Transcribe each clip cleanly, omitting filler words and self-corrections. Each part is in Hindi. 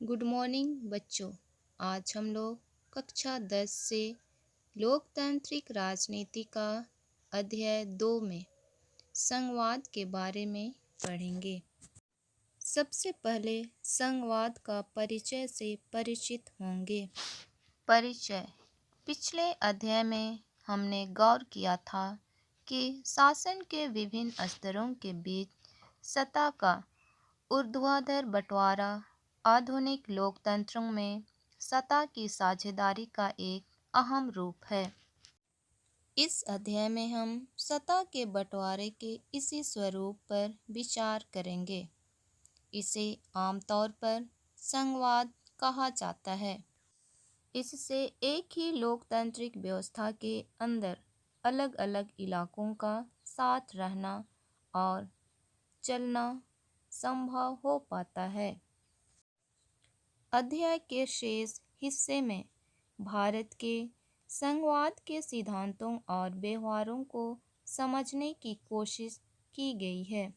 गुड मॉर्निंग बच्चों। आज हम लोग कक्षा 10 से लोकतांत्रिक राजनीति का अध्याय 2 में संघवाद के बारे में पढ़ेंगे। सबसे पहले संघवाद का परिचय से परिचित होंगे। परिचय। पिछले अध्याय में हमने गौर किया था कि शासन के विभिन्न स्तरों के बीच सत्ता का ऊर्ध्वाधर बंटवारा आधुनिक लोकतंत्रों में सत्ता की साझेदारी का एक अहम रूप है। इस अध्याय में हम सत्ता के बंटवारे के इसी स्वरूप पर विचार करेंगे। इसे आमतौर पर संघवाद कहा जाता है। इससे एक ही लोकतांत्रिक व्यवस्था के अंदर अलग अलग इलाकों का साथ रहना और चलना संभव हो पाता है। अध्याय के शेष हिस्से में भारत के संघवाद के सिद्धांतों और व्यवहारों को समझने की कोशिश की गई है।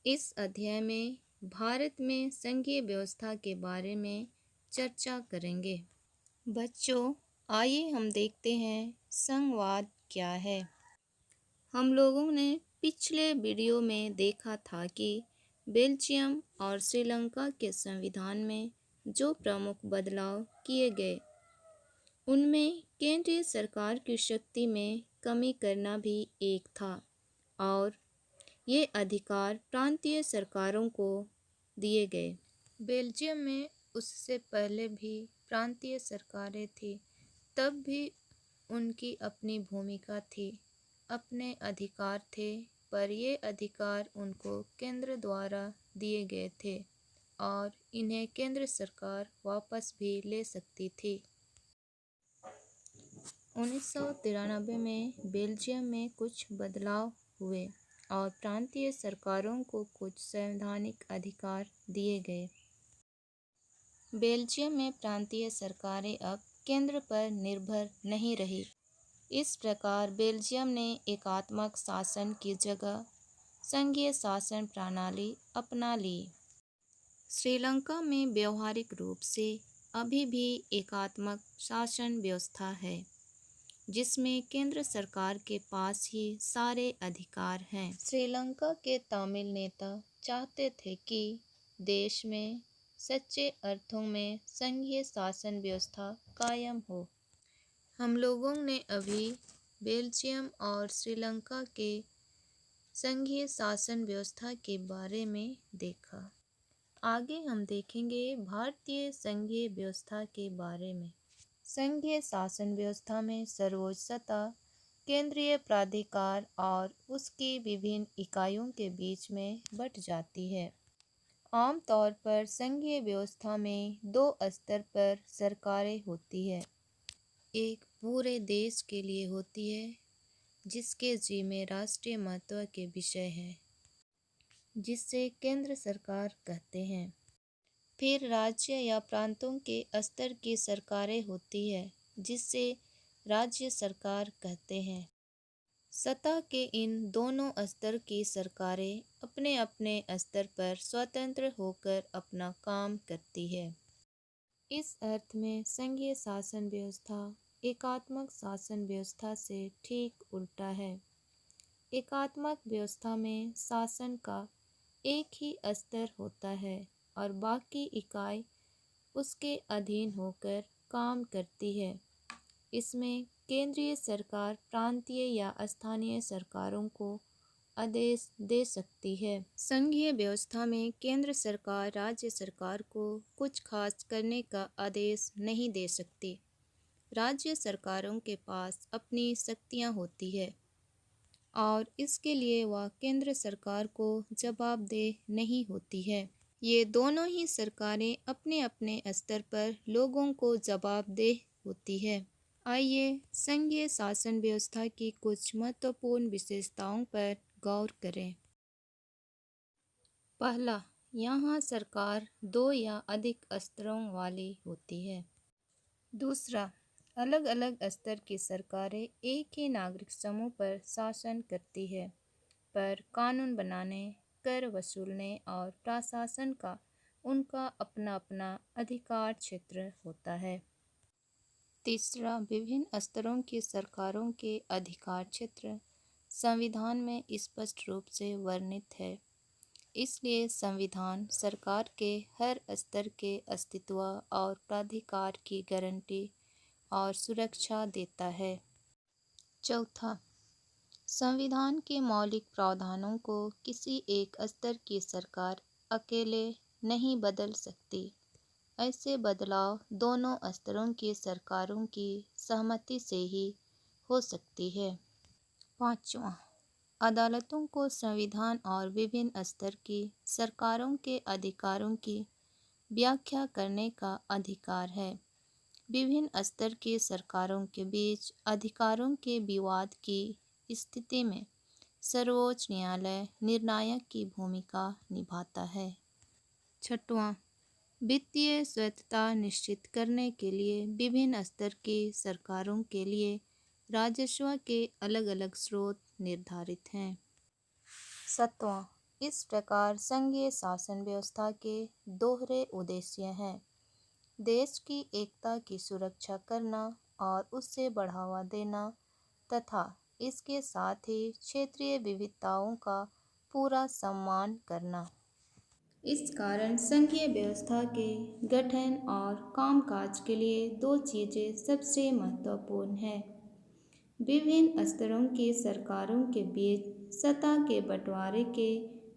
इस अध्याय में भारत में संघीय व्यवस्था के बारे में चर्चा करेंगे। बच्चों, आइए हम देखते हैं संघवाद क्या है। हम लोगों ने पिछले वीडियो में देखा था कि बेल्जियम और श्रीलंका के संविधान में जो प्रमुख बदलाव किए गए, उनमें केंद्रीय सरकार की शक्ति में कमी करना भी एक था और ये अधिकार प्रांतीय सरकारों को दिए गए। बेल्जियम में उससे पहले भी प्रांतीय सरकारें थी, तब भी उनकी अपनी भूमिका थी, अपने अधिकार थे, पर ये अधिकार उनको केंद्र द्वारा दिए गए थे और इन्हें केंद्र सरकार वापस भी ले सकती थी। 1993 में बेल्जियम में कुछ बदलाव हुए और प्रांतीय सरकारों को कुछ संवैधानिक अधिकार दिए गए। बेल्जियम में प्रांतीय सरकारें अब केंद्र पर निर्भर नहीं रही। इस प्रकार बेल्जियम ने एकात्मक शासन की जगह संघीय शासन प्रणाली अपना ली। श्रीलंका में व्यवहारिक रूप से अभी भी एकात्मक शासन व्यवस्था है, जिसमें केंद्र सरकार के पास ही सारे अधिकार हैं। श्रीलंका के तमिल नेता चाहते थे कि देश में सच्चे अर्थों में संघीय शासन व्यवस्था कायम हो। हम लोगों ने अभी बेल्जियम और श्रीलंका के संघीय शासन व्यवस्था के बारे में देखा। आगे हम देखेंगे भारतीय संघीय व्यवस्था के बारे में। संघीय शासन व्यवस्था में सर्वोच्च सत्ता केंद्रीय प्राधिकार और उसकी विभिन्न इकाइयों के बीच में बंट जाती है। आमतौर पर संघीय व्यवस्था में दो स्तर पर सरकारें होती है। एक पूरे देश के लिए होती है, जिसके जिम्मे राष्ट्रीय महत्व के विषय हैं, जिसे केंद्र सरकार कहते हैं। फिर राज्य या प्रांतों के स्तर की सरकारें होती है, जिसे राज्य सरकार कहते हैं। सत्ता के इन दोनों स्तर की सरकारें अपने अपने स्तर पर स्वतंत्र होकर अपना काम करती है। इस अर्थ में संघीय शासन व्यवस्था एकात्मक शासन व्यवस्था से ठीक उल्टा है। एकात्मक व्यवस्था में शासन का एक ही स्तर होता है और बाकी इकाई उसके अधीन होकर काम करती है। इसमें केंद्रीय सरकार प्रांतीय या स्थानीय सरकारों को आदेश दे सकती है। संघीय व्यवस्था में केंद्र सरकार राज्य सरकार को कुछ खास करने का आदेश नहीं दे सकती। राज्य सरकारों के पास अपनी शक्तियां होती है और इसके लिए वह केंद्र सरकार को जवाबदेह नहीं होती है। ये दोनों ही सरकारें अपने अपने स्तर पर लोगों को जवाबदेह होती है। आइए संघीय शासन व्यवस्था की कुछ महत्वपूर्ण विशेषताओं पर गौर करें। पहला, यहाँ सरकार दो या अधिक स्तरों वाली होती है। दूसरा, अलग अलग स्तर की सरकारें एक ही नागरिक समूह पर शासन करती है, पर कानून बनाने, कर वसूलने और प्रशासन का उनका अपना अपना अधिकार क्षेत्र होता है। तीसरा, विभिन्न स्तरों की सरकारों के अधिकार क्षेत्र संविधान में स्पष्ट रूप से वर्णित है। इसलिए संविधान सरकार के हर स्तर के अस्तित्व और प्राधिकार की गारंटी और सुरक्षा देता है। चौथा, संविधान के मौलिक प्रावधानों को किसी एक स्तर की सरकार अकेले नहीं बदल सकती। ऐसे बदलाव दोनों स्तरों की सरकारों की सहमति से ही हो सकती है। पाँचवां, अदालतों को संविधान और विभिन्न स्तर की सरकारों के अधिकारों की व्याख्या करने का अधिकार है। विभिन्न स्तर की सरकारों के बीच अधिकारों के विवाद की स्थिति में सर्वोच्च न्यायालय निर्णायक की भूमिका निभाता है। छठवां, वित्तीय स्वायत्तता निश्चित करने के लिए विभिन्न स्तर की सरकारों के लिए राजस्व के अलग अलग स्रोत निर्धारित हैं। सातवां, इस प्रकार संघीय शासन व्यवस्था के दोहरे उद्देश्य हैं: देश की एकता की सुरक्षा करना और उससे बढ़ावा देना तथा इसके साथ ही क्षेत्रीय विविधताओं का पूरा सम्मान करना। इस कारण संघीय व्यवस्था के गठन और कामकाज के लिए दो चीज़ें सबसे महत्वपूर्ण हैं। विभिन्न स्तरों की सरकारों के बीच सत्ता के बंटवारे के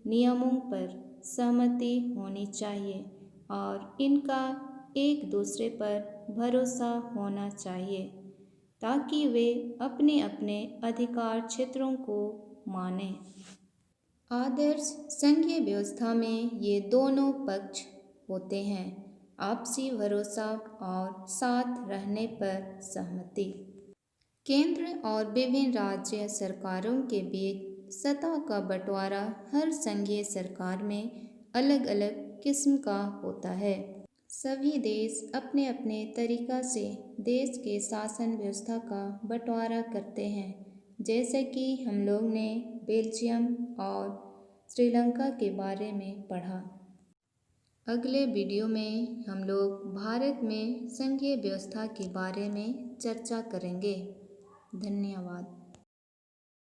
नियमों पर सहमति होनी चाहिए और इनका एक दूसरे पर भरोसा होना चाहिए ताकि वे अपने अपने अधिकार क्षेत्रों को मानें। आदर्श संघीय व्यवस्था में ये दोनों पक्ष होते हैं: आपसी भरोसा और साथ रहने पर सहमति। केंद्र और विभिन्न राज्य सरकारों के बीच सत्ता का बंटवारा हर संघीय सरकार में अलग अलग किस्म का होता है। सभी देश अपने अपने तरीका से देश के शासन व्यवस्था का बंटवारा करते हैं, जैसे कि हम लोग ने बेल्जियम और श्रीलंका के बारे में पढ़ा। अगले वीडियो में हम लोग भारत में संघीय व्यवस्था के बारे में चर्चा करेंगे। धन्यवाद।